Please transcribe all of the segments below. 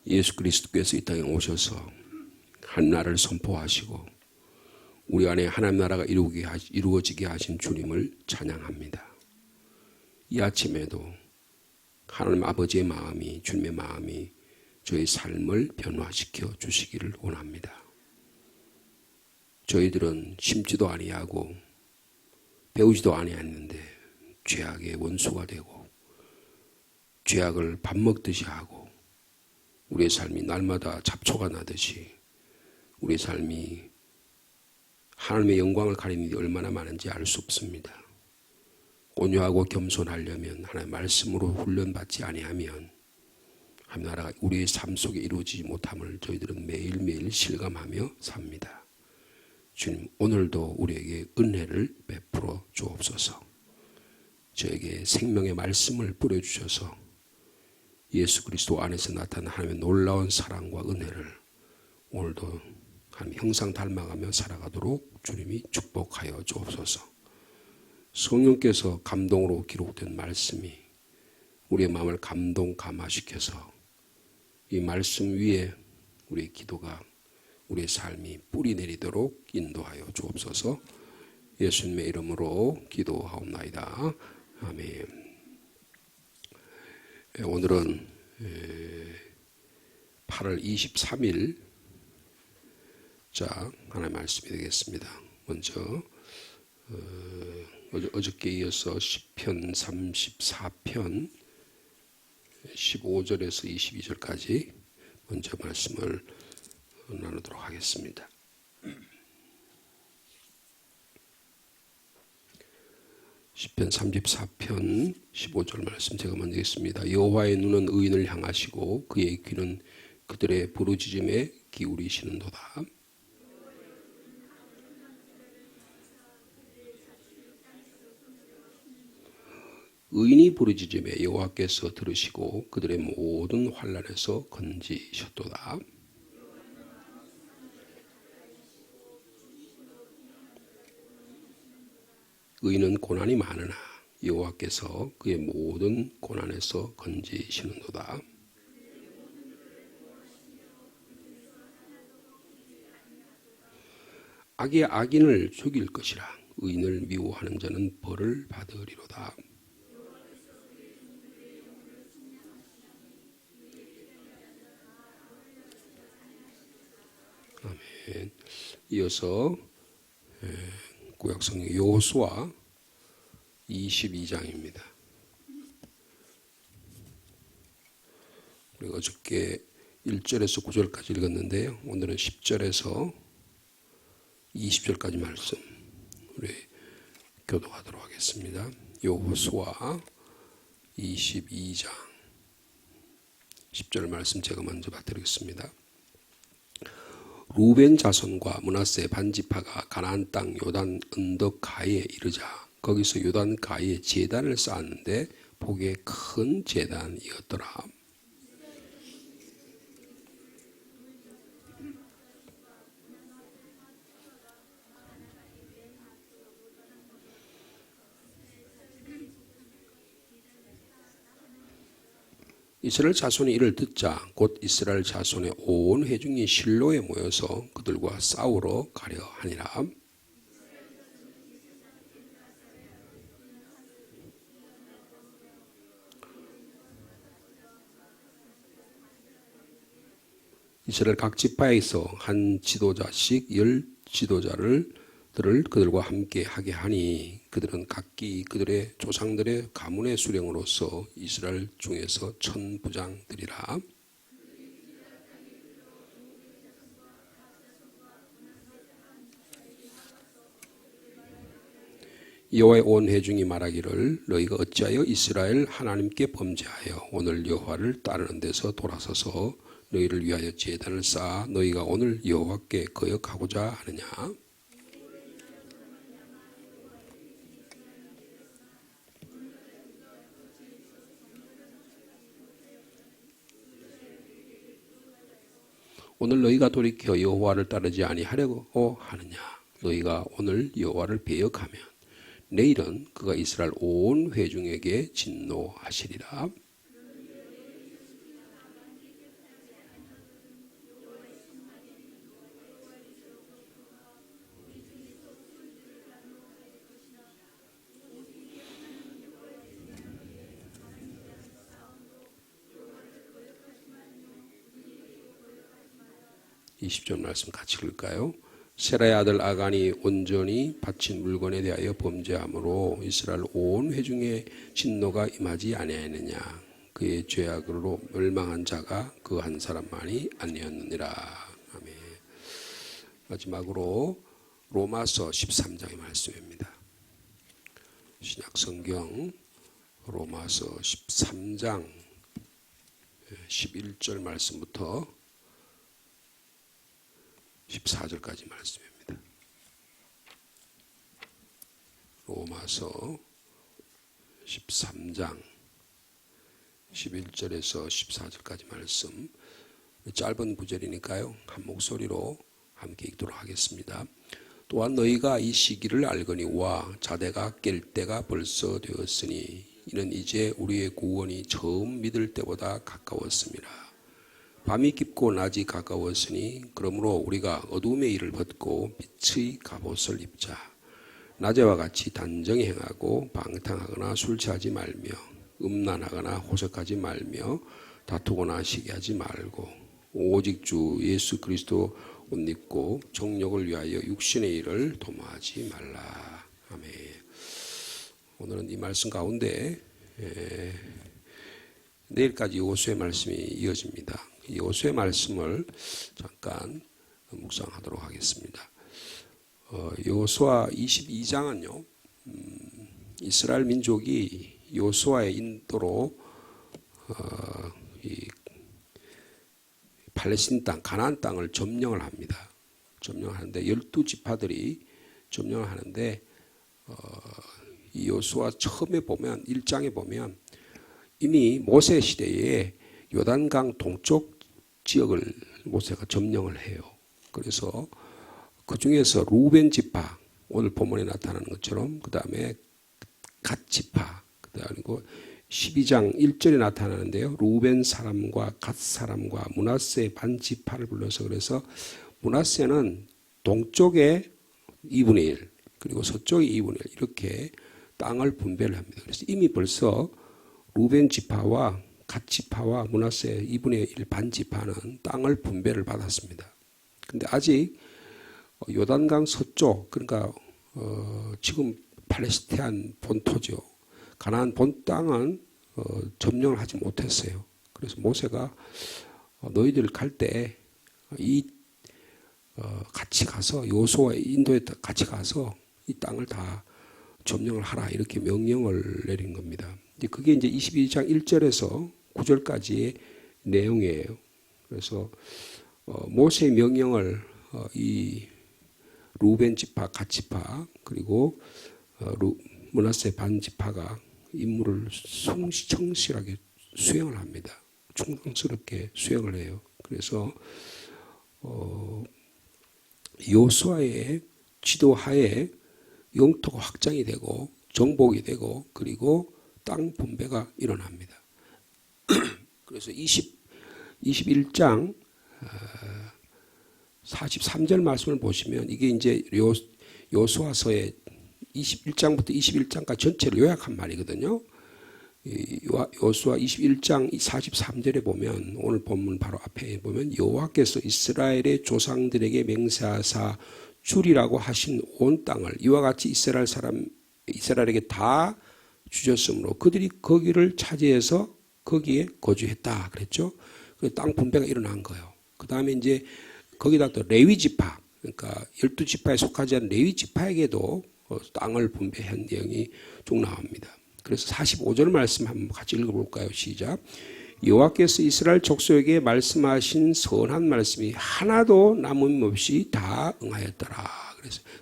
예수 그리스도께서 이 땅에 오셔서 한 나라를 선포하시고 우리 안에 하나님 나라가 이루어지게 하신 주님을 찬양합니다. 이 아침에도 하나님 아버지의 마음이, 주님의 마음이 저희 삶을 변화시켜 주시기를 원합니다. 저희들은 심지도 아니하고 배우지도 아니했는데 죄악의 원수가 되고 죄악을 밥 먹듯이 하고 우리의 삶이 날마다 잡초가 나듯이 우리의 삶이 하나님의 영광을 가리는 일이 얼마나 많은지 알 수 없습니다. 온유하고 겸손하려면 하나님의 말씀으로 훈련받지 아니하면 하나님 나라가 우리의 삶 속에 이루어지지 못함을 저희들은 매일매일 실감하며 삽니다. 주님, 오늘도 우리에게 은혜를 베풀어 주옵소서. 저에게 생명의 말씀을 뿌려주셔서 예수 그리스도 안에서 나타난 하나님의 놀라운 사랑과 은혜를 오늘도 하나님 형상 닮아가며 살아가도록 주님이 축복하여 주옵소서. 성령께서 감동으로 기록된 말씀이 우리의 마음을 감화시켜서 이 말씀 위에 우리의 기도가 우리의 삶이 뿌리 내리도록 인도하여 주옵소서. 예수님의 이름으로 기도하옵나이다. 아멘. 오늘은 8월 23일 자 하나의 말씀이 되겠습니다. 먼저 어저께 이어서 시편 34편 15절에서 22절까지 먼저 말씀을 나누도록 하겠습니다. 시편 34편 15절 말씀 제가 먼저 읽겠습니다. 여호와의 눈은 의인을 향하시고 그의 귀는 그들의 부르짖음에 기울이시는도다. 의인이 부르짖음에 여호와께서 들으시고 그들의 모든 환난에서 건지셨도다. 의인은 고난이 많으나 여호와께서 그의 모든 고난에서 건지시는도다. 악의 악인을 죽일 것이라 의인을 미워하는 자는 벌을 받으리로다. 아멘. 이어서 구약성경 여호수아 22장입니다. 우리가 어저께 1절에서 9절까지 읽었는데요. 오늘은 10절에서 20절까지 말씀 우리 교도하도록 하겠습니다. 여호수아 22장 10절 말씀 제가 먼저 받드리겠습니다. 루벤 자손과 므낫세 반지파가 가나안 땅 요단 언덕 가에 이르자 거기서 요단 가에 제단을 쌓았는데 보기에 큰 제단이었더라. 이스라엘 자손이 이를 듣자 곧 이스라엘 자손의 온 회중이 실로에 모여서 그들과 싸우러 가려 하니라. 이스라엘 각 지파에서 한 지도자씩 10지도자를 그들과 함께 하게 하니 그들은 각기 그들의 조상들의 가문의 수령으로서 이스라엘 중에서 천부장들이라. 여호와의 온 회중이 말하기를 너희가 어찌하여 이스라엘 하나님께 범죄하여 오늘 여호와를 따르는 데서 돌아서서 너희를 위하여 제단을 쌓아 너희가 오늘 여호와께 거역하고자 하느냐. 오늘 너희가 돌이켜 여호와를 따르지 아니하려고 하느냐. 너희가 오늘 여호와를 배역하면 내일은 그가 이스라엘 온 회중에게 진노하시리라. 20절 말씀 같이 읽을까요? 세라의 아들 아간이 온전히 바친 물건에 대하여 범죄함으로 이스라엘 온 회중의 진노가 임하지 아니하였느냐. 그의 죄악으로 멸망한 자가 그 한 사람만이 아니었느니라. 아멘. 마지막으로 로마서 13장의 말씀입니다. 신약 성경 로마서 13장 11절 말씀부터 14절까지 말씀입니다. 로마서 13장 11절에서 14절까지 말씀, 짧은 구절이니까요 한 목소리로 함께 읽도록 하겠습니다. 또한 너희가 이 시기를 알거니와 자대가 깰 때가 벌써 되었으니 이는 이제 우리의 구원이 처음 믿을 때보다 가까웠습니다. 밤이 깊고 낮이 가까웠으니 그러므로 우리가 어둠의 일을 벗고 빛의 갑옷을 입자. 낮에와 같이 단정히 행하고 방탕하거나 술 취하지 말며 음란하거나 호색하지 말며 다투거나 시기하지 말고 오직 주 예수 그리스도 옷 입고 정욕을 위하여 육신의 일을 도모하지 말라. 아멘. 오늘은 이 말씀 가운데 내일까지 요수의 말씀이 이어집니다. 이 요수의 말씀을 잠깐 묵상하도록 하겠습니다. 요수아 22장은요 이스라엘 민족이 요수아의 인도로 이 팔레스틴 땅, 가나안 땅을 점령을 합니다. 점령하는데 12지파들이 점령을 하는데 이 요수아 처음에 보면 1장에 보면 이미 모세 시대에 요단강 동쪽 지역을 모세가 점령을 해요. 그래서 그 중에서 루벤 지파, 오늘 본문에 나타나는 것처럼 그 다음에 갓 지파, 그리고 12장 1절에 나타나는데요. 루벤 사람과 갓 사람과 므낫세 반 지파를 불러서 그래서 므낫세는 동쪽에 2분의 1 그리고 서쪽에 2분의 1 이렇게 땅을 분배를 합니다. 그래서 이미 벌써 루벤 지파와 갓 지파와 므낫세 2분의 1 반 지파는 땅을 분배를 받았습니다. 근데 아직 요단강 서쪽, 그러니까 지금 팔레스타인 본토죠. 가나안 본 땅은 점령을 하지 못했어요. 그래서 모세가 너희들 갈 때 같이 가서 요수아 인도에 같이 가서 이 땅을 다 점령을 하라 이렇게 명령을 내린 겁니다. 그게 이제 22장 1절에서 9절까지의 내용이에요. 그래서 모세의 명령을 이 루벤 지파, 갓 지파 그리고 므낫세 반 지파가 임무를 성실하게 수행을 합니다. 충성스럽게 수행을 해요. 그래서 요수아의 지도하에 영토가 확장이 되고 정복이 되고 그리고 땅 분배가 일어납니다. 그래서 21장 43절 말씀을 보시면 이게 이제 요수아서의 21장부터 21장까지 전체를 요약한 말이거든요. 요수아 21장 43절에 보면 오늘 본문 바로 앞에 보면 여호와께서 이스라엘의 조상들에게 맹세하사 주리라고 하신 온 땅을 이와 같이 이스라엘에게 다 주셨으므로 그들이 거기를 차지해서 거기에 거주했다 그랬죠. 그 땅 분배가 일어난 거예요. 그 다음에 이제 거기다 또 레위 지파, 그러니까 12지파에 속하지 않은 레위 지파에게도 땅을 분배한 내용이 쭉 나옵니다. 그래서 45절 말씀 한번 같이 읽어볼까요? 시작. 여호와께서 이스라엘 족속에게 말씀하신 선한 말씀이 하나도 남음없이 다 응하였더라.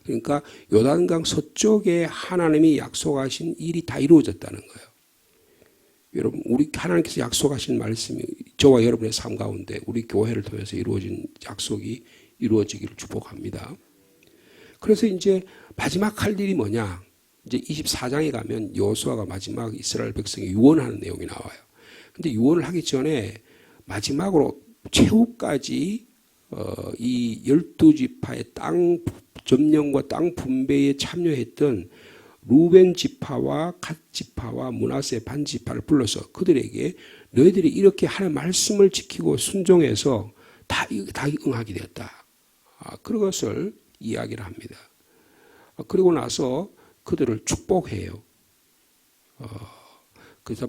그러니까 요단강 서쪽에 하나님이 약속하신 일이 다 이루어졌다는 거예요. 여러분, 우리 하나님께서 약속하신 말씀이 저와 여러분의 삶 가운데 우리 교회를 통해서 이루어진 약속이 이루어지기를 축복합니다. 그래서 이제 마지막 할 일이 뭐냐? 이제 24장에 가면 여호수아가 마지막 이스라엘 백성이 유언하는 내용이 나와요. 근데 유언을 하기 전에 마지막으로 최후까지 이 12지파의 땅 점령과 땅 분배에 참여했던 루벤 지파와 갓 지파와 므낫세 반 지파를 불러서 그들에게 너희들이 이렇게 하는 말씀을 지키고 순종해서 다 응하게 되었다. 그것을 이야기를 합니다. 그리고 나서 그들을 축복해요. 그래서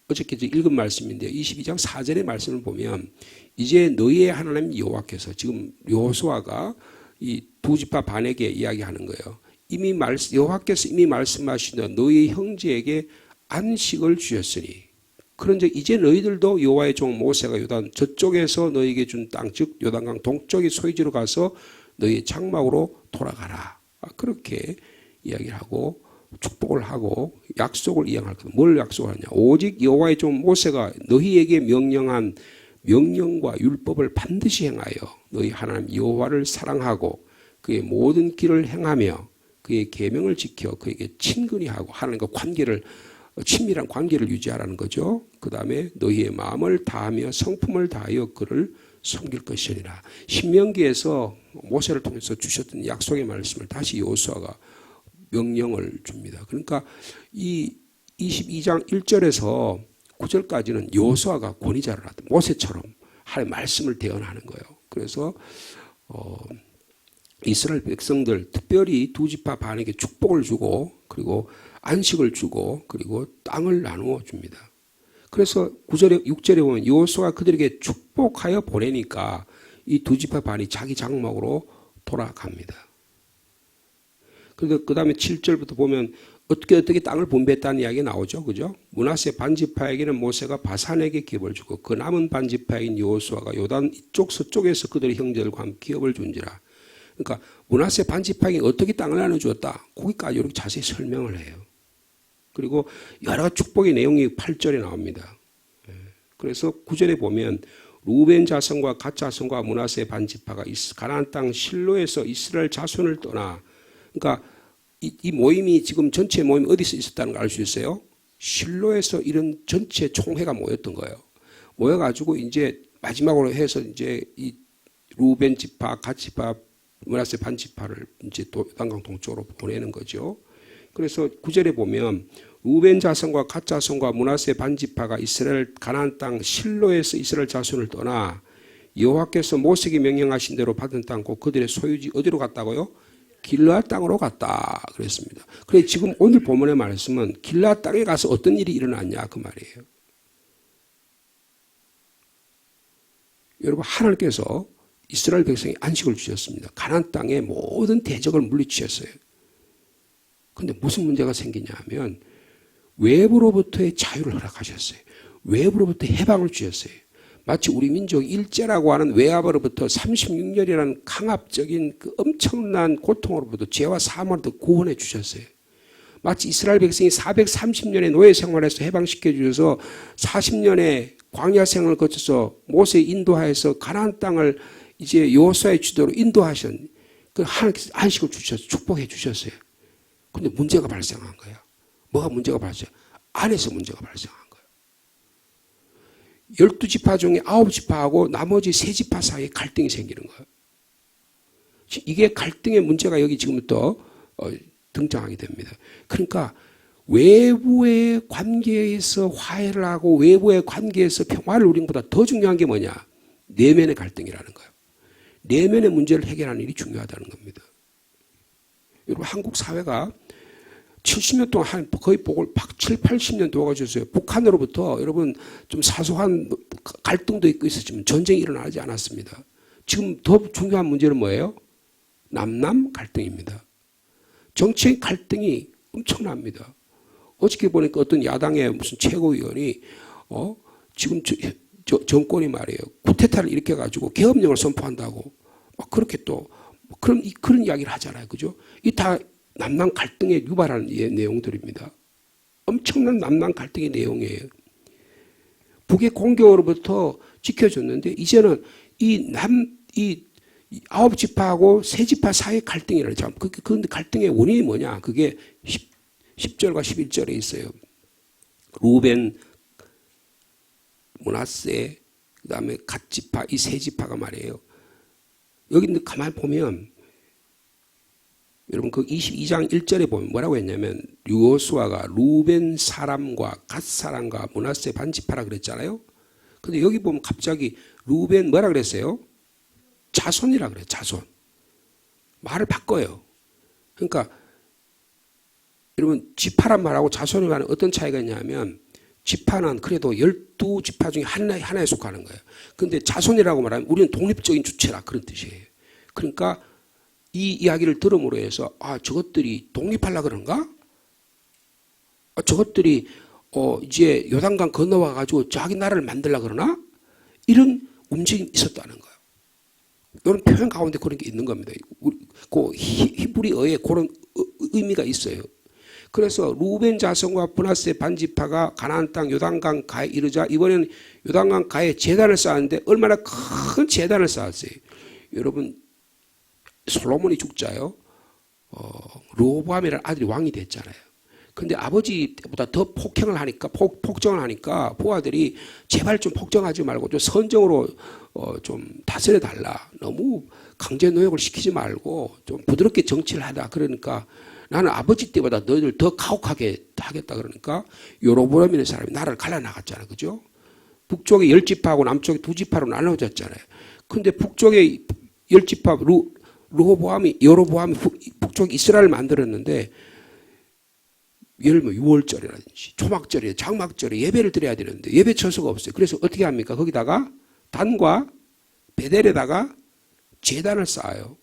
어저께 읽은 말씀인데 22장 4절의 말씀을 보면 이제 너희의 하나님 여호와께서 지금 여호수아가 이 두 지파 반에게 이야기하는 거예요. 여호와께서 이미 말씀하신 너희 형제에게 안식을 주셨으니 그런즉 이제 너희들도 여호와의 종 모세가 요단 저쪽에서 너희에게 준 땅 즉 요단강 동쪽의 소유지로 가서 너희의 장막으로 돌아가라. 그렇게 이야기를 하고 축복을 하고 약속을 이행할 것. 뭘 약속하냐? 오직 여호와의 종 모세가 너희에게 명령한 명령과 율법을 반드시 행하여 너희 하나님 여호와를 사랑하고 그의 모든 길을 행하며 그의 계명을 지켜 그에게 친근히 하고 하나님과 관계를 친밀한 관계를 유지하라는 거죠. 그 다음에 너희의 마음을 다하며 성품을 다하여 그를 섬길 것이니라. 신명기에서 모세를 통해서 주셨던 약속의 말씀을 다시 여호수아가 명령을 줍니다. 그러니까 이 22장 1절에서 9절까지는 여호수아가 권위자를 하던 모세처럼 하나님의 말씀을 대언하는 거예요. 그래서 이스라엘 백성들 특별히 두 지파 반에게 축복을 주고 그리고 안식을 주고 그리고 땅을 나누어 줍니다. 그래서 9절에 6절에 보면 여호수아가 그들에게 축복하여 보내니까 이 두 지파 반이 자기 장막으로 돌아갑니다. 그 다음에 7절부터 보면 어떻게 땅을 분배했다는 이야기가 나오죠. 그죠? 므낫세 반지파에게는 모세가 바산에게 기업을 주고 그 남은 반지파인 여호수아가 요단 이쪽 서쪽에서 그들의 형제들과 함께 기업을 준지라. 그러니까 므낫세 반지파에게 어떻게 땅을 나눠주었다. 거기까지 이렇게 자세히 설명을 해요. 그리고 여러 축복의 내용이 8절에 나옵니다. 그래서 9절에 보면 루벤 자손과 갓 자손과 므낫세 반지파가 가나안 땅 실로에서 이스라엘 자손을 떠나 그러니까 이 모임이 지금 전체 모임이 어디서 있었다는 걸 알 수 있어요? 실로에서 이런 전체 총회가 모였던 거예요. 모여가지고 이제 마지막으로 해서 이제 이 루벤 지파, 갓 지파, 므낫세 반지파를 이제 요단강 동쪽으로 보내는 거죠. 그래서 9절에 보면 루벤 자손과 갓 자손과 므낫세 반지파가 이스라엘 가나안 땅 실로에서 이스라엘 자손을 떠나 여호와께서 모세에게 명령하신 대로 받은 땅 곧 그들의 소유지 어디로 갔다고요? 길르앗 땅으로 갔다 그랬습니다. 그래 지금 오늘 본문의 말씀은 길르앗 땅에 가서 어떤 일이 일어났냐 그 말이에요. 여러분 하나님께서 이스라엘 백성에 안식을 주셨습니다. 가나안 땅의 모든 대적을 물리치셨어요. 그런데 무슨 문제가 생기냐 하면 외부로부터의 자유를 허락하셨어요. 외부로부터 해방을 주셨어요. 마치 우리 민족 일제라고 하는 외압으로부터 36년이라는 강압적인 그 엄청난 고통으로부터 죄와 사망으로부터 구원해 주셨어요. 마치 이스라엘 백성이 430년의 노예 생활에서 해방시켜 주셔서 40년의 광야 생활을 거쳐서 모세 인도하여서 가나안 땅을 이제 여호수아의 주도로 인도하신 그 하나님께서 안식을 주셔서 축복해 주셨어요. 그런데 문제가 발생한 거예요. 뭐가 문제가 발생? 안에서 문제가 발생한 거예요. 12지파 중에 9지파하고 나머지 3지파 사이에 갈등이 생기는 거예요. 이게 갈등의 문제가 여기 지금부터 등장하게 됩니다. 그러니까 외부의 관계에서 화해를 하고 외부의 관계에서 평화를 누리는 것보다 더 중요한 게 뭐냐? 내면의 갈등이라는 거예요. 내면의 문제를 해결하는 일이 중요하다는 겁니다. 여러분 한국 사회가 70년 동안 거의 복을 7, 80년 도와주셨어요. 북한으로부터 여러분 좀 사소한 갈등도 있고 있었지만 전쟁이 일어나지 않았습니다. 지금 더 중요한 문제는 뭐예요? 남남 갈등입니다. 정치의 갈등이 엄청납니다. 어저께 보니까 어떤 야당의 무슨 최고위원이 지금 정권이 말이에요. 쿠데타를 일으켜가지고 계엄령을 선포한다고 막 그렇게 또 그런 이야기를 하잖아요. 그죠? 이 다 남남 갈등에 유발하는 내용들입니다. 엄청난 남남 갈등의 내용이에요. 북의 공격으로부터 지켜줬는데 이제는 이 9지파하고 3지파 사이의 갈등이라는 점. 그 갈등의 원인이 뭐냐? 그게 10절과 11절에 있어요. 루벤, 므낫세, 그 다음에 갓지파, 이 3지파가 말이에요. 여기 가만히 보면 여러분 그 22장 1절에 보면 뭐라고 했냐면 여호수아가 루벤 사람과 갓 사람과 므낫세 반지파라 그랬잖아요. 근데 여기 보면 갑자기 루벤 뭐라 그랬어요? 자손이라 그래요. 자손. 말을 바꿔요. 그러니까 여러분 지파란 말하고 자손이라는 어떤 차이가 있냐면 지파는 그래도 12지파 중에 하나에 속하는 거예요. 근데 자손이라고 말하면 우리는 독립적인 주체라 그런 뜻이에요. 그러니까 이 이야기를 들음으로 해서 저것들이 독립하려고 그런가? 저것들이 이제 요단강 건너와 가지고 자기 나라를 만들려고 그러나? 이런 움직임이 있었다는 거예요. 이런 표현 가운데 그런 게 있는 겁니다. 그 히브리어에 그런 의미가 있어요. 그래서 루벤 자손과 므낫세 반지파가 가나안 땅 요단강 가에 이르자 이번에는 요단강 가에 제단을 쌓았는데 얼마나 큰 제단을 쌓았어요. 여러분 솔로몬이 죽자요. 르호보암이라는 아들이 왕이 됐잖아요. 근데 아버지 때보다 더 폭행을 하니까 폭정을 하니까 부하들이 제발 좀 폭정하지 말고 좀 선정으로 좀 다스려 달라. 너무 강제 노역을 시키지 말고 좀 부드럽게 정치를 하다. 그러니까 나는 아버지 때보다 너희들 더 가혹하게 하겠다. 그러니까 여로보암이라는 사람이 나라를 갈라나갔잖아요. 그죠? 북쪽에 10지파하고 남쪽에 2지파로 나눠졌잖아요. 근데 북쪽에 10지파 여로보암이 북쪽 이스라엘을 만들었는데 예를 들면 6월절이라든지 초막절에 장막절에 예배를 드려야 되는데 예배 처소가 없어요. 그래서 어떻게 합니까? 거기다가 단과 베델에다가 제단을 쌓아요.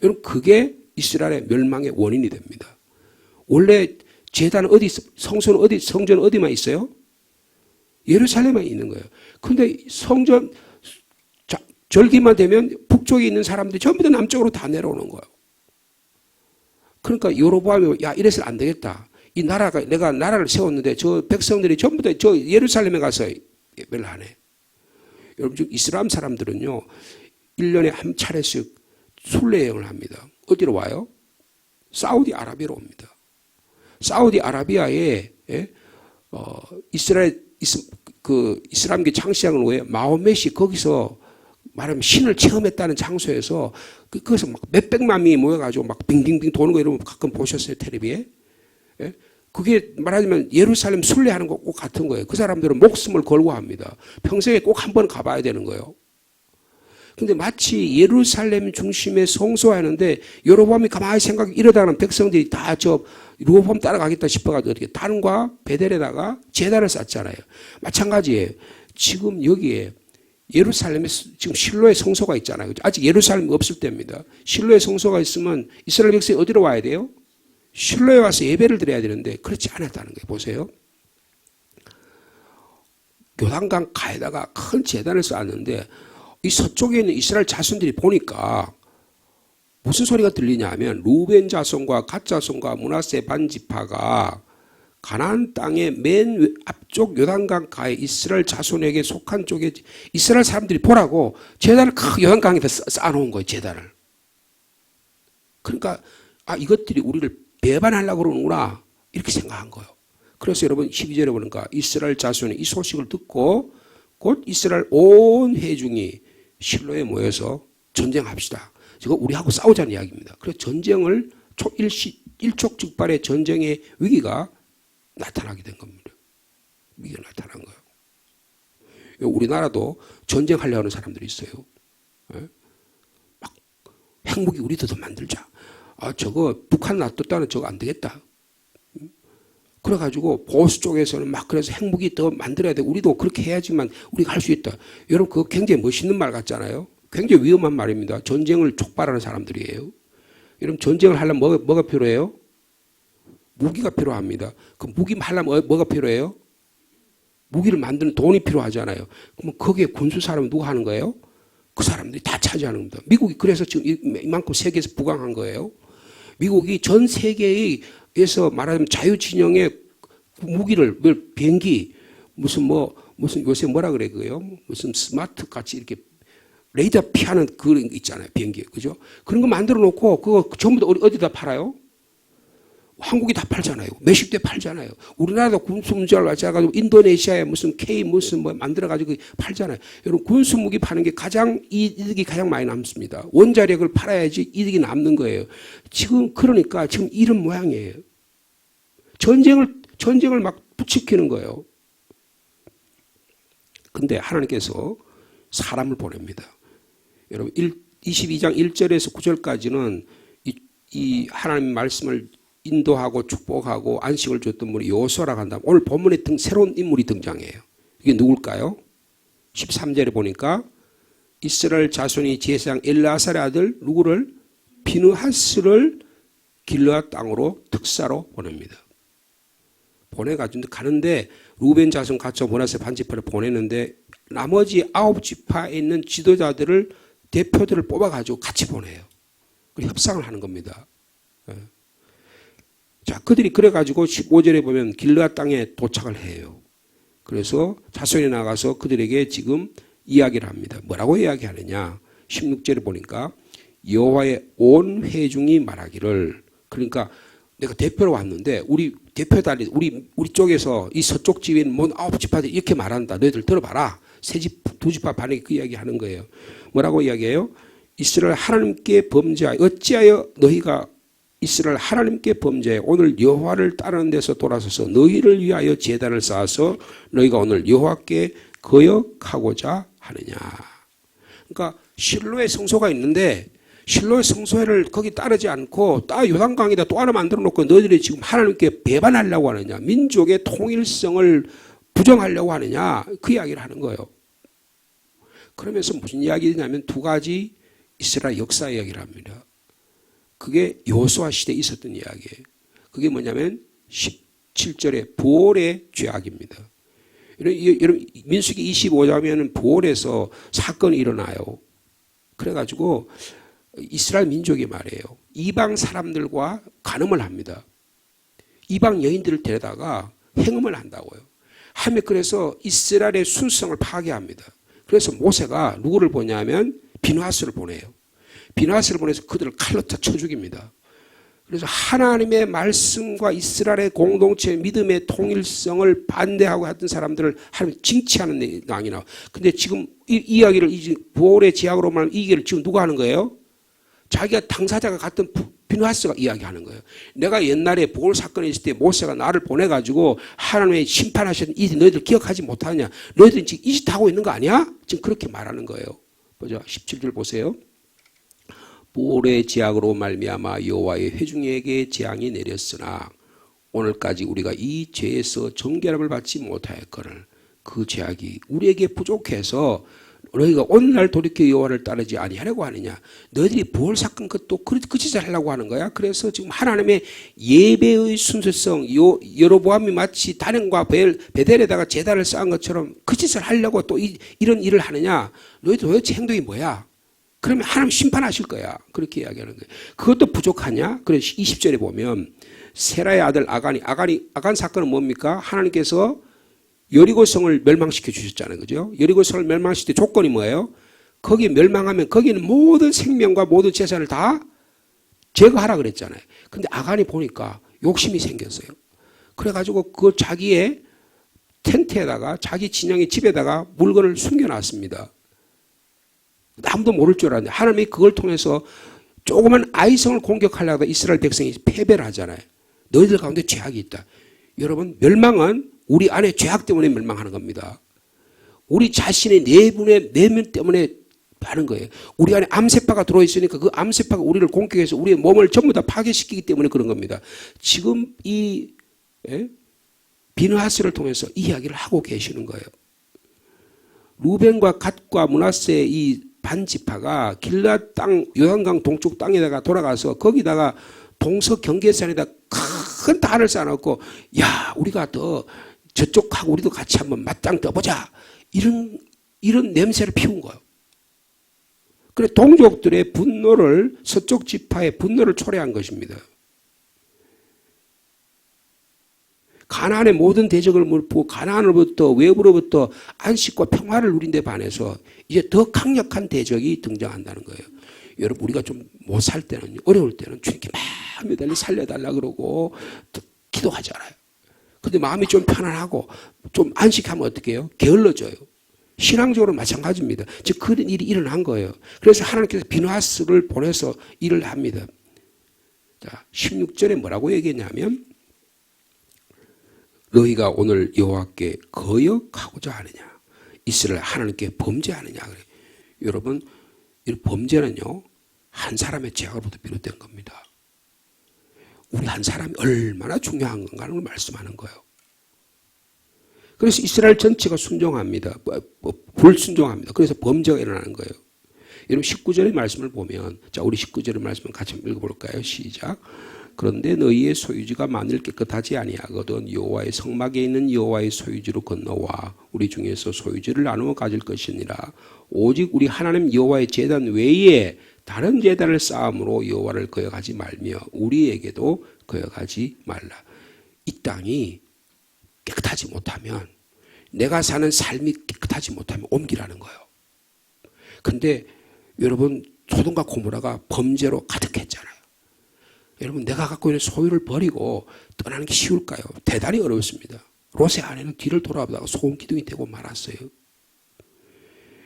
여러분 그게 이스라엘의 멸망의 원인이 됩니다. 원래 제단은 성전은 어디만 있어요? 예루살렘에 있는 거예요. 그런데 성전 절기만 되면 북쪽에 있는 사람들이 전부 다 남쪽으로 다 내려오는 거예요. 그러니까 여로보암이 이래서는 안 되겠다. 이 나라가 내가 나라를 세웠는데 저 백성들이 전부 다 저 예루살렘에 가서 예배를 하네. 여러분 지금 이슬람 사람들은요 1년에 한 차례씩 순례 여행을 합니다. 어디로 와요? 사우디아라비아로 옵니다. 사우디아라비아에 이슬람계 창시장을 왜 마호멧이 거기서 말하면 신을 체험했다는 장소에서 거기서 막 몇백만 명이 모여가지고 막 빙빙빙 도는 거 여러분 가끔 보셨어요 텔레비에? 예? 그게 말하자면 예루살렘 순례하는 거 꼭 같은 거예요. 그 사람들은 목숨을 걸고 합니다. 평생에 꼭 한번 가봐야 되는 거예요. 근데 마치 예루살렘 중심에 성소하는데 여로보암이 가만히 이러다가는 백성들이 다 르호보암 따라가겠다 싶어가지고 어떻게 단과 베델에다가 제단을 쌓잖아요. 마찬가지예요. 지금 여기에 예루살렘에 지금 실로의 성소가 있잖아요. 아직 예루살렘이 없을 때입니다. 실로의 성소가 있으면 이스라엘 백성이 어디로 와야 돼요? 실로에 와서 예배를 드려야 되는데 그렇지 않았다는 거예요. 보세요. 요단강 가에다가 큰 제단을 쌓았는데 이 서쪽에 있는 이스라엘 자손들이 보니까 무슨 소리가 들리냐면 루벤 자손과 갓 자손과 므낫세 반지파가 가나안 땅의 맨 앞쪽 요단강 가에 이스라엘 자손에게 속한 쪽에 이스라엘 사람들이 보라고 제단을 큰 요단강에다 쌓아놓은 거예요. 제단을. 그러니까 이것들이 우리를 배반하려고 그러는구나 이렇게 생각한 거예요. 그래서 여러분 12절에 보니까 이스라엘 자손이 이 소식을 듣고 곧 이스라엘 온 회중이 실로에 모여서 전쟁합시다. 지금 우리하고 싸우자는 이야기입니다. 그래서 전쟁을 일촉즉발의 전쟁의 위기가 나타나게 된 겁니다. 위기가 나타난 거예요. 우리나라도 전쟁하려고 하는 사람들이 있어요. 막 핵무기 우리도 더 만들자. 저거 북한 놔뒀다는 저거 안 되겠다. 그래가지고 보수 쪽에서는 막 그래서 핵무기 더 만들어야 돼. 우리도 그렇게 해야지만 우리가 할 수 있다. 여러분 그거 굉장히 멋있는 말 같잖아요. 굉장히 위험한 말입니다. 전쟁을 촉발하는 사람들이에요. 여러분 전쟁을 하려면 뭐가 필요해요? 무기가 필요합니다. 그 무기 하려면 뭐가 필요해요? 무기를 만드는 돈이 필요하잖아요. 그러면 거기에 군수 사람은 누가 하는 거예요? 그 사람들이 다 차지하는 겁니다. 미국이 그래서 지금 이만큼 세계에서 부강한 거예요. 미국이 전 세계에서 말하자면 자유진영의 무기를 비행기 무슨 요새 뭐라 그래 그요? 무슨 스마트 같이 이렇게 레이더 피하는 그런 거 있잖아요. 비행기 그죠? 그런 거 만들어 놓고 그거 전부 다 어디다 팔아요? 한국이 다 팔잖아요. 몇십 대 팔잖아요. 우리나라도 군수 문제를 가지고 인도네시아에 무슨 K 무슨 뭐 만들어가지고 팔잖아요. 여러분 군수 무기 파는 게 이득이 가장 많이 남습니다. 원자력을 팔아야지 이득이 남는 거예요. 그러니까 지금 이런 모양이에요. 전쟁을 막 부추기는 거예요. 근데 하나님께서 사람을 보냅니다. 여러분 22장 1절에서 9절까지는 이 하나님 말씀을 인도하고 축복하고 안식을 줬던 분이 여호수아라고 한다면 오늘 본문에 새로운 인물이 등장해요. 이게 누굴까요? 13절에 보니까 이스라엘 자손이 제사장 엘르아살의 아들 누구를? 비느하스를 길르앗 땅으로 특사로 보냅니다. 보내가지고 가는데 루벤 자손 가쳐 문하세 반지파를 보내는데 나머지 9지파에 있는 지도자들을 대표들을 뽑아가지고 같이 보내요. 그리고 협상을 하는 겁니다. 자, 그들이 그래가지고 15절에 보면 길르앗 땅에 도착을 해요. 그래서 자손이 나가서 그들에게 지금 이야기를 합니다. 뭐라고 이야기하느냐? 16절에 보니까 여호와의 온 회중이 말하기를, 그러니까 내가 대표로 왔는데 우리 대표단이 우리 쪽에서 이 서쪽 지위에 있는 모든 9지파들이 이렇게 말한다. 너희들 들어봐라. 두 지파 반에게 그 이야기 하는 거예요. 뭐라고 이야기해요? 이스라엘 하나님께 범죄하여 어찌하여 너희가 이스라엘 하나님께 범죄해 오늘 여호와를 따르는 데서 돌아서서 너희를 위하여 제단을 쌓아서 너희가 오늘 여호와께 거역하고자 하느냐. 그러니까 실로의 성소가 있는데 실로의 성소를 거기 따르지 않고 요단강에다 또 하나 만들어 놓고 너희들이 지금 하나님께 배반하려고 하느냐, 민족의 통일성을 부정하려고 하느냐, 그 이야기를 하는 거예요. 그러면서 무슨 이야기냐면 두 가지 이스라엘 역사 이야기를 합니다. 그게 여호수아 시대에 있었던 이야기예요. 그게 뭐냐면 17절에 부올의 죄악입니다. 여러분 민수기 25장에는 부올에서 사건이 일어나요. 그래가지고 이스라엘 민족이 말이에요. 이방 사람들과 간음을 합니다. 이방 여인들을 데려다가 행음을 한다고요. 하며 그래서 이스라엘의 순성을 파괴합니다. 그래서 모세가 누구를 보냐면 비느하스를 보내요. 비느하스를 보내서 그들을 칼로 쳐 죽입니다. 그래서 하나님의 말씀과 이스라엘의 공동체 믿음의 통일성을 반대하고 했던 사람들을 하나님 징치하는 낭이 나와. 근데 지금 이 이야기를 부올의 제약으로 말하면 이 얘기를 지금 누가 하는 거예요? 자기가 당사자가 같은 비느하스가 이야기하는 거예요. 내가 옛날에 부올 사건이 있을 때 모세가 나를 보내가지고 하나님의 심판하셨던 이 너희들 기억하지 못하느냐? 너희들 지금 이 짓 하고 있는 거 아니야? 지금 그렇게 말하는 거예요. 보죠. 17절 보세요. 부올의 제약으로 말미암아 여호와의 회중에게 재앙이 내렸으나 오늘까지 우리가 이 죄에서 정결함을 받지 못하였거늘 그 제약이 우리에게 부족해서 너희가 오늘날 돌이켜 여호와를 따르지 아니하려고 하느냐. 너희들이 부올 사건 그것도 그 짓을 하려고 하는 거야. 그래서 지금 하나님의 예배의 순수성, 여로보암이 마치 다른과 베델에다가 제단을 쌓은 것처럼 그 짓을 하려고 또 이런 일을 하느냐. 너희들 도대체 행동이 뭐야? 그러면 하나님 심판하실 거야. 그렇게 이야기하는 거예요. 그것도 부족하냐? 그래서 20절에 보면 세라의 아들 아간 사건은 뭡니까? 하나님께서 여리고성을 멸망시켜 주셨잖아요. 그죠? 여리고성을 멸망시킬 때 조건이 뭐예요? 거기 멸망하면 거기는 모든 생명과 모든 재산을 다 제거하라 그랬잖아요. 근데 아간이 보니까 욕심이 생겼어요. 그래가지고 그 자기의 텐트에다가 자기 진영의 집에다가 물건을 숨겨놨습니다. 아무도 모를 줄 알았는데 하나님이 그걸 통해서 조그만 아이성을 공격하려다 이스라엘 백성이 패배를 하잖아요. 너희들 가운데 죄악이 있다. 여러분 멸망은 우리 안에 죄악 때문에 멸망하는 겁니다. 우리 자신의 내면 때문에 하는 거예요. 우리 안에 암세파가 들어있으니까 그 암세파가 우리를 공격해서 우리의 몸을 전부 다 파괴시키기 때문에 그런 겁니다. 지금 이 비느하스를 통해서 이 이야기를 하고 계시는 거예요. 루벤과 갓과 므낫세의 이 반지파가 길르앗 땅 요단강 동쪽 땅에다가 돌아가서 거기다가 동서 경계선에다 큰 단을 쌓아놓고 야 우리가 더 저쪽하고 우리도 같이 한번 맞짱 떠보자 이런 냄새를 피운 거예요. 그래 동족들의 분노를 서쪽 지파의 분노를 초래한 것입니다. 가나안의 모든 대적을 물고 가나안으로부터 외부로부터 안식과 평화를 누린 데 반해서 이제 더 강력한 대적이 등장한다는 거예요. 여러분 우리가 좀 못 살 때는 어려울 때는 주님께 마음이 달리 살려달라 그러고 기도하잖아요. 근데 마음이 좀 편안하고 좀 안식하면 어떻게 해요? 게을러져요. 신앙적으로 마찬가지입니다. 즉 그런 일이 일어난 거예요. 그래서 하나님께서 비느하스를 보내서 일을 합니다. 자, 16절에 뭐라고 얘기했냐면 너희가 오늘 여호와께 거역하고자 하느냐. 이스라엘 하나님께 범죄하느냐 그래. 여러분, 이 범죄는요 한 사람의 죄악으로부터 비롯된 겁니다. 우리 한 사람이 얼마나 중요한 건가를 말씀하는 거예요. 그래서 이스라엘 전체가 순종합니다. 불순종합니다. 그래서 범죄가 일어나는 거예요. 여러분 19절의 말씀을 보면, 자 우리 19절의 말씀을 같이 읽어볼까요? 시작. 그런데 너희의 소유지가 만일 깨끗하지 아니하거든 여호와의 성막에 있는 여호와의 소유지로 건너와 우리 중에서 소유지를 나누어 가질 것이니라. 오직 우리 하나님 여호와의 제단 외에 다른 제단을 쌓음으로 여호와를 거역하지 말며 우리에게도 거역하지 말라. 이 땅이 깨끗하지 못하면, 내가 사는 삶이 깨끗하지 못하면 옮기라는 거예요. 근데 여러분 소돔과 고모라가 범죄로 가득했잖아요. 여러분 내가 갖고 있는 소유를 버리고 떠나는 게 쉬울까요? 대단히 어렵습니다. 롯의 아내는 뒤를 돌아보다가 소금 기둥이 되고 말았어요.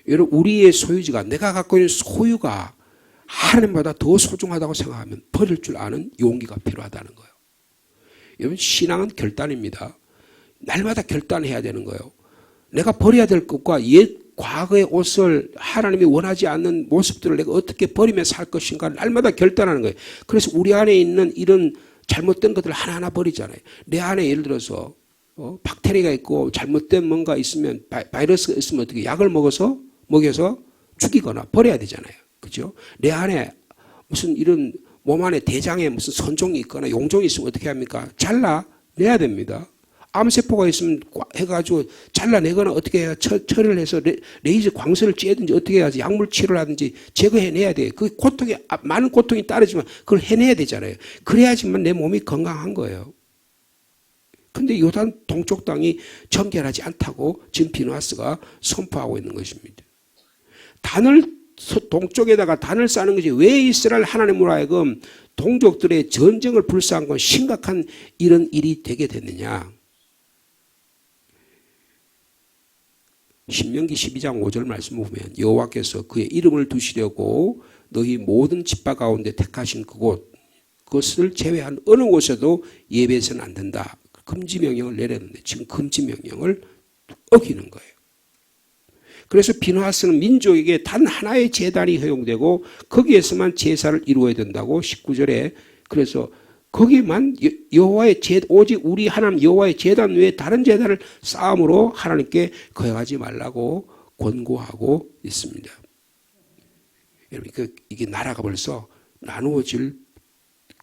여러분 우리의 소유지가, 내가 갖고 있는 소유가 하나님보다 더 소중하다고 생각하면 버릴 줄 아는 용기가 필요하다는 거예요. 여러분 신앙은 결단입니다. 날마다 결단해야 되는 거예요. 내가 버려야 될 것과 옛 과거의 옷을, 하나님이 원하지 않는 모습들을 내가 어떻게 버리며 살 것인가 날마다 결단하는 거예요. 그래서 우리 안에 있는 이런 잘못된 것들을 하나하나 버리잖아요. 내 안에 예를 들어서 박테리아가 있고 잘못된 뭔가 있으면, 바이러스가 있으면 어떻게 약을 먹여서 죽이거나 버려야 되잖아요. 그죠? 내 안에 무슨 이런 몸 안에 대장에 무슨 선종이 있거나 용종이 있으면 어떻게 합니까? 잘라내야 됩니다. 암세포가 있으면 해가지고 잘라내거나 어떻게 해야 처리를 해서 레이저 광선을 쬐든지 어떻게 해야지 약물 치료를 하든지 제거해내야 돼요. 그 고통이, 많은 고통이 따르지만 그걸 해내야 되잖아요. 그래야지만 내 몸이 건강한 거예요. 근데 요단 동쪽 땅이 정결하지 않다고 지금 비누아스가 선포하고 있는 것입니다. 동쪽에다가 단을 쌓는 것이 왜 이스라엘 하나님으로 하여금 동족들의 전쟁을 불사한 건 심각한 이런 일이 되게 됐느냐. 신명기 12장 5절 말씀을 보면 여호와께서 그의 이름을 두시려고 너희 모든 지파 가운데 택하신 그것을 제외한 어느 곳에도 예배해서는 안 된다. 금지 명령을 내렸는데 지금 금지 명령을 어기는 거예요. 그래서 비누하스는 민족에게 단 하나의 제단이 허용되고 거기에서만 제사를 이루어야 된다고 19절에, 그래서 거기만 여호와의 오직 우리 하나님 여호와의 제단 외에 다른 제단을 쌓음으로 하나님께 거역하지 말라고 권고하고 있습니다. 여러분 이게 나라가 벌써 나누어질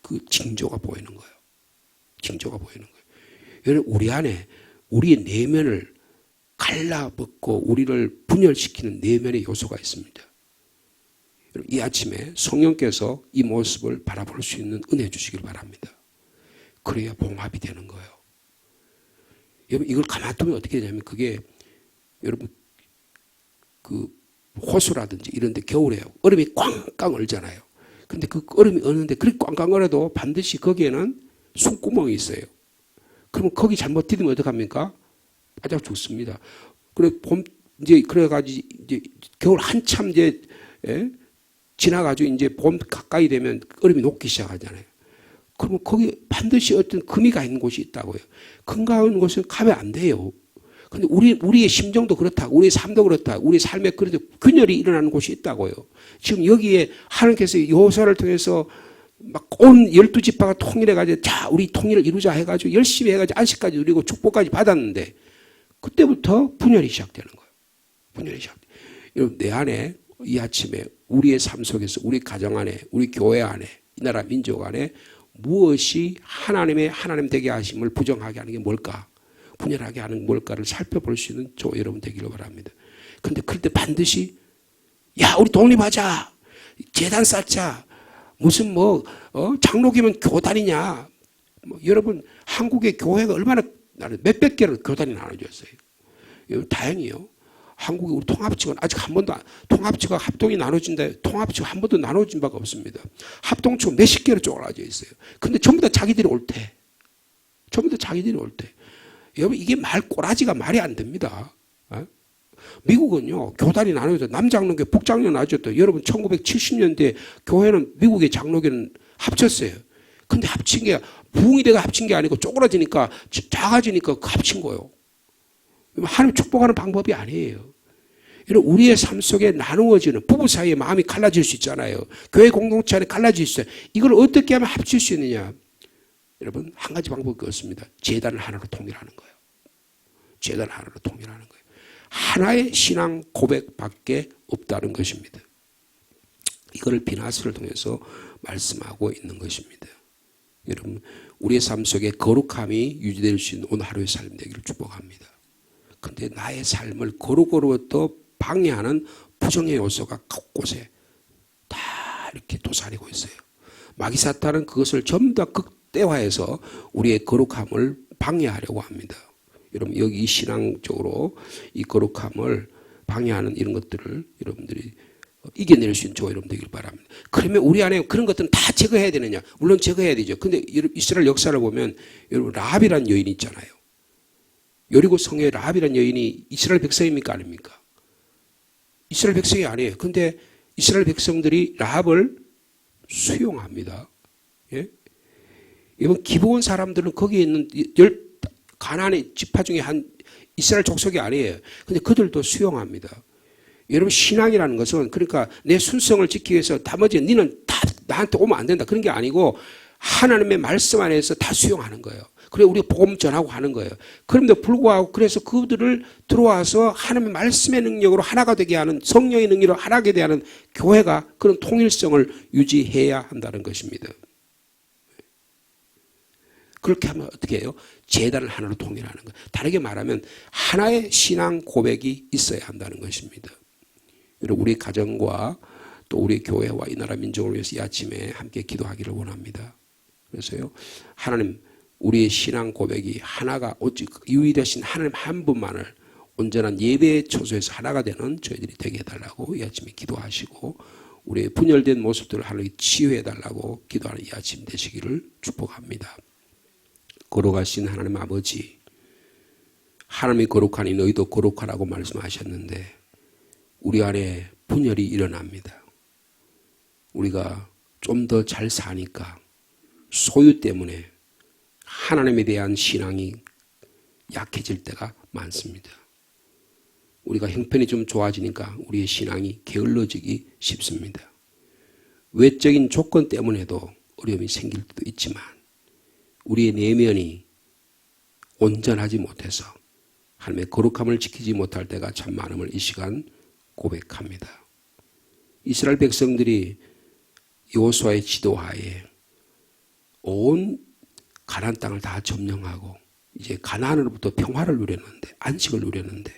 그 징조가 보이는 거예요. 징조가 보이는 거예요. 여러분 우리 안에 우리의 내면을 갈라벗고 우리를 분열시키는 내면의 요소가 있습니다. 이 아침에 성령께서 이 모습을 바라볼 수 있는 은혜 주시길 바랍니다. 그래야 봉합이 되는 거예요. 여러분 이걸 가만히 두면 어떻게 되냐면, 그게 여러분 그 호수라든지 이런 데 겨울에 얼음이 꽝꽝 얼잖아요. 근데 그 얼음이 얼는데 그렇게 꽝꽝 얼어도 반드시 거기에는 숨구멍이 있어요. 그러면 거기 잘못 디디면 어떡합니까? 빠져 죽습니다. 그래 이제 그래가지고 이제 겨울 한참 이제 지나가지고 이제 봄 가까이 되면 얼음이 녹기 시작하잖아요. 그러면 거기 반드시 어떤 금이가 있는 곳이 있다고요. 금가운 곳은 가면 안 돼요. 근데 우리의 심정도 그렇다, 우리의 삶도 그렇다, 우리 삶에 그래도 균열이 일어나는 곳이 있다고요. 지금 여기에 하나님께서 여호수아를 통해서 막 온 12지파가 통일해가지고 자 우리 통일을 이루자 해가지고 열심히 해가지고 안식까지 누리고 축복까지 받았는데 그때부터 분열이 시작되는 거예요. 분열이 시작돼요. 여러분 내 안에 이 아침에 우리의 삶 속에서, 우리 가정 안에, 우리 교회 안에, 이 나라 민족 안에 무엇이 하나님 되게 하심을 부정하게 하는 게 뭘까? 분열하게 하는 게 뭘까를 살펴볼 수 있는 저 여러분 되기를 바랍니다. 그런데 그럴 때 반드시 야 우리 독립하자, 재단 쌓자, 무슨 장로교면 교단이냐. 여러분 한국의 교회가 얼마나 몇백 개로 교단이 나눠졌어요. 여러분 다행이요. 한국의 우리 통합지구는 아직 한 번도 통합지구가 합동이 나눠진다. 통합지구 한 번도 나눠진 바가 없습니다. 합동지구 몇십 개로 쪼그라져 있어요. 근데 전부 다 자기들이 옳대. 전부 다 자기들이 옳대. 여러분 이게 꼬라지가 말이 안 됩니다. 미국은요 교단이 나눠져 남장로교 북장로 나눠졌다. 여러분 1970년대 교회는 미국의 장로교는 합쳤어요. 근데 합친 게 부흥이 돼가 합친 게 아니고 쪼그라지니까 작아지니까 합친 거예요. 하나님 축복하는 방법이 아니에요. 여러분, 우리의 삶 속에 나누어지는 부부 사이의 마음이 갈라질 수 있잖아요. 교회 공동체 안에 갈라질 수 있어요. 이걸 어떻게 하면 합칠 수 있느냐? 여러분, 한 가지 방법이 없습니다. 제단을 하나로 통일하는 거예요. 제단을 하나로 통일하는 거예요. 하나의 신앙 고백밖에 없다는 것입니다. 이거를 비나스를 통해서 말씀하고 있는 것입니다. 여러분, 우리의 삶 속에 거룩함이 유지될 수 있는 오늘 하루의 삶 되기를 축복합니다. 그런데 나의 삶을 거룩으로부터 방해하는 부정의 요소가 곳곳에 다 이렇게 도사리고 있어요. 마귀 사탄은 그것을 전부 다 극대화해서 우리의 거룩함을 방해하려고 합니다. 여러분, 여기 신앙적으로 이 거룩함을 방해하는 이런 것들을 여러분들이 이겨낼 수 있는 저와 여러분 되길 바랍니다. 그러면 우리 안에 그런 것들은 다 제거해야 되느냐? 물론 제거해야 되죠. 근데 이스라엘 역사를 보면 여러분, 라합이라는 여인이 있잖아요. 여리고 성의 라합이라는 여인이 이스라엘 백성입니까? 아닙니까? 이스라엘 백성이 아니에요. 근데 이스라엘 백성들이 라합을 수용합니다. 예? 이번 기브온 사람들은 거기에 있는 가나안의 지파 중에 한 이스라엘 족속이 아니에요. 근데 그들도 수용합니다. 여러분, 신앙이라는 것은 그러니까 내 순성을 지키기 위해서 나머지 니는 다 나한테 오면 안 된다. 그런 게 아니고 하나님의 말씀 안에서 다 수용하는 거예요. 그래 우리가 복음 전하고 하는 거예요. 그런데 불구하고 그래서 그들을 들어와서 하나님의 말씀의 능력으로 하나가 되게 하는, 성령의 능력으로 하나가 되게 하는 교회가 그런 통일성을 유지해야 한다는 것입니다. 그렇게 하면 어떻게 해요? 제단을 하나로 통일하는 거예요. 다르게 말하면 하나의 신앙 고백이 있어야 한다는 것입니다. 여러분, 우리 가정과 또 우리 교회와 이 나라 민족을 위해서 이 아침에 함께 기도하기를 원합니다. 그래서요, 하나님, 우리의 신앙 고백이 하나가 오직 유일하신 하나님 한 분만을 온전한 예배의 초소에서 하나가 되는 저희들이 되게 해달라고 이 아침에 기도하시고, 우리의 분열된 모습들을 하나님이 치유해달라고 기도하는 이 아침 되시기를 축복합니다. 거룩하신 하나님 아버지, 하나님이 거룩하니 너희도 거룩하라고 말씀하셨는데 우리 안에 분열이 일어납니다. 우리가 좀 더 잘 사니까 소유 때문에 하나님에 대한 신앙이 약해질 때가 많습니다. 우리가 형편이 좀 좋아지니까 우리의 신앙이 게을러지기 쉽습니다. 외적인 조건 때문에도 어려움이 생길 때도 있지만 우리의 내면이 온전하지 못해서 하나님의 거룩함을 지키지 못할 때가 참 많음을 이 시간 고백합니다. 이스라엘 백성들이 여호수아의 지도하에 온 가나안 땅을 다 점령하고 이제 가나안으로부터 평화를 누렸는데, 안식을 누렸는데,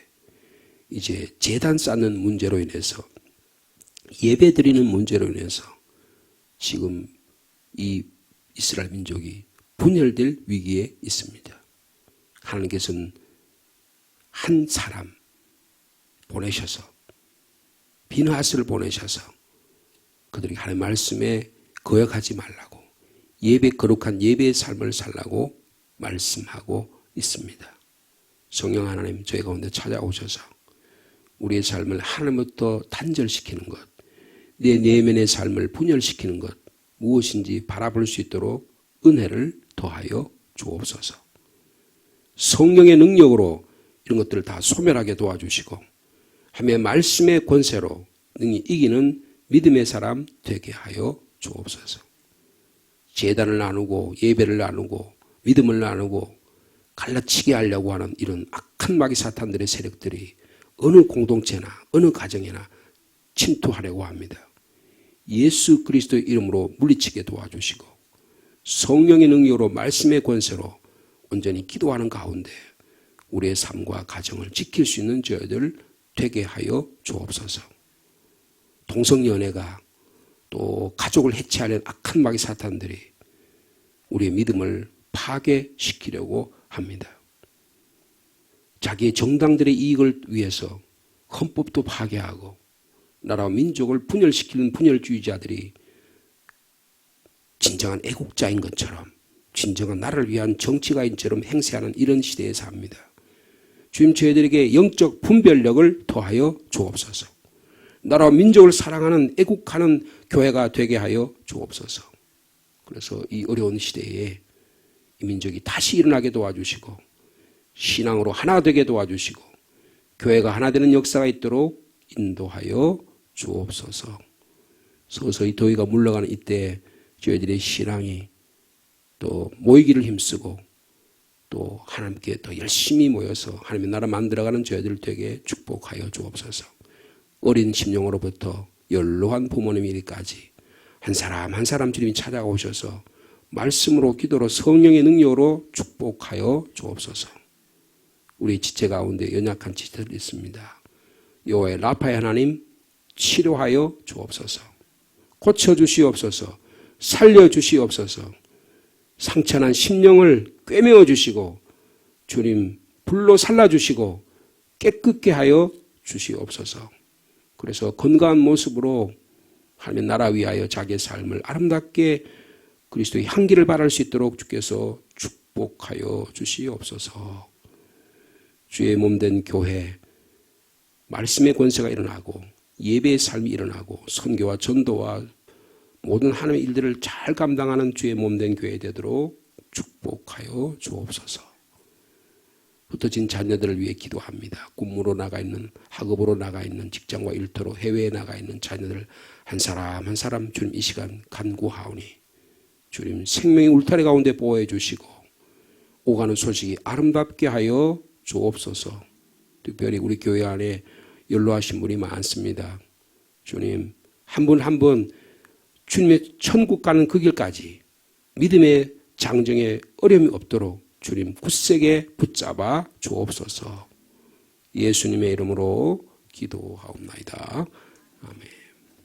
이제 제단 쌓는 문제로 인해서, 예배 드리는 문제로 인해서 지금 이 이스라엘 민족이 분열될 위기에 있습니다. 하나님께서는 한 사람 보내셔서, 비느하스를 보내셔서 그들에게 하나님의 말씀에 거역하지 말라고, 거룩한 예배의 삶을 살라고 말씀하고 있습니다. 성령 하나님, 저희 가운데 찾아오셔서 우리의 삶을 하나님부터 단절시키는 것, 내 내면의 삶을 분열시키는 것, 무엇인지 바라볼 수 있도록 은혜를 더하여 주옵소서. 성령의 능력으로 이런 것들을 다 소멸하게 도와주시고 하나님의 말씀의 권세로 능히 이기는 믿음의 사람 되게 하여 주옵소서. 제단을 나누고 예배를 나누고 믿음을 나누고 갈라치게 하려고 하는 이런 악한 마귀 사탄들의 세력들이 어느 공동체나 어느 가정이나 침투하려고 합니다. 예수 그리스도의 이름으로 물리치게 도와주시고 성령의 능력으로 말씀의 권세로 온전히 기도하는 가운데 우리의 삶과 가정을 지킬 수 있는 저희들 되게 하여 주옵소서. 동성연애가 또 가족을 해체하려는 악한 마귀 사탄들이 우리의 믿음을 파괴시키려고 합니다. 자기의 정당들의 이익을 위해서 헌법도 파괴하고 나라와 민족을 분열시키는 분열주의자들이 진정한 애국자인 것처럼, 진정한 나라를 위한 정치가인처럼 행세하는 이런 시대에 삽니다. 주님, 저희들에게 영적 분별력을 더하여 주옵소서. 나라와 민족을 사랑하는 애국하는 교회가 되게 하여 주옵소서. 그래서 이 어려운 시대에 이 민족이 다시 일어나게 도와주시고 신앙으로 하나 되게 도와주시고 교회가 하나 되는 역사가 있도록 인도하여 주옵소서. 서서히 더위가 물러가는 이때 저희들의 신앙이 또 모이기를 힘쓰고 또 하나님께 더 열심히 모여서 하나님의 나라 만들어가는 저희들 되게 축복하여 주옵소서. 어린 심령으로부터 연로한 부모님 이르기까지 한 사람 한 사람 주님이 찾아오셔서 말씀으로 기도로 성령의 능력으로 축복하여 주옵소서. 우리 지체 가운데 연약한 지체들이 있습니다. 여호와의 라파의 하나님 치료하여 주옵소서. 고쳐주시옵소서. 살려주시옵소서. 상처난 심령을 꿰매어 주시고 주님 불로 살라주시고 깨끗게 하여 주시옵소서. 그래서 건강한 모습으로 하나님의 나라 위하여 자기의 삶을 아름답게 그리스도의 향기를 발할 수 있도록 주께서 축복하여 주시옵소서. 주의 몸된 교회 말씀의 권세가 일어나고 예배의 삶이 일어나고 선교와 전도와 모든 하나님의 일들을 잘 감당하는 주의 몸된 교회 되도록 축복하여 주옵소서. 흩어진 자녀들을 위해 기도합니다. 꿈으로 나가 있는, 학업으로 나가 있는, 직장과 일터로 해외에 나가 있는 자녀들 한 사람 한 사람 주님 이 시간 간구하오니 주님 생명의 울타리 가운데 보호해 주시고 오가는 소식이 아름답게 하여 주옵소서. 특별히 우리 교회 안에 연로하신 분이 많습니다. 주님 한 분 한 분 주님의 천국 가는 그 길까지 믿음의 장정에 어려움이 없도록 주님 굳세게 붙잡아 주옵소서. 예수님의 이름으로 기도하옵나이다. 아멘.